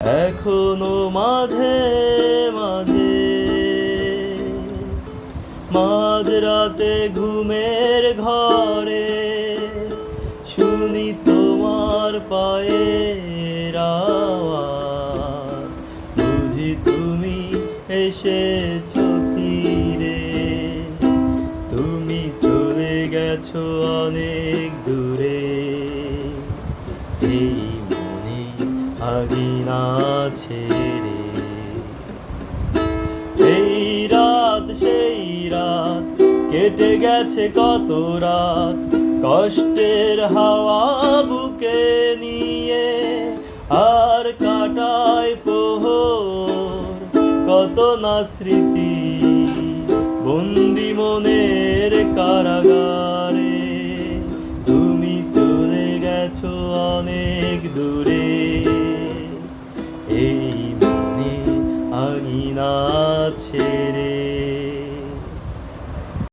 এখনো মাঝে মাঝে মাঝরাতে ঘুমের ঘরে শুনি তোমার পায়ের আওয়াজ। বুঝি তুমি এসেছো ফিরে, তুমি চলে গেছো অনেক দূরে। এই মনে আগিনা ছেড়ে, সেই রাত কেটে গেছে কত রাত, কষ্টের হাওয়া বুকে নিয়ে আর কাটায় প্রহর কত না স্মৃতি বন্দি মনের কারাগারে। তুমি চলে গেছো অনেক দূরে, এই মনে আঙিনা ছেড়ে।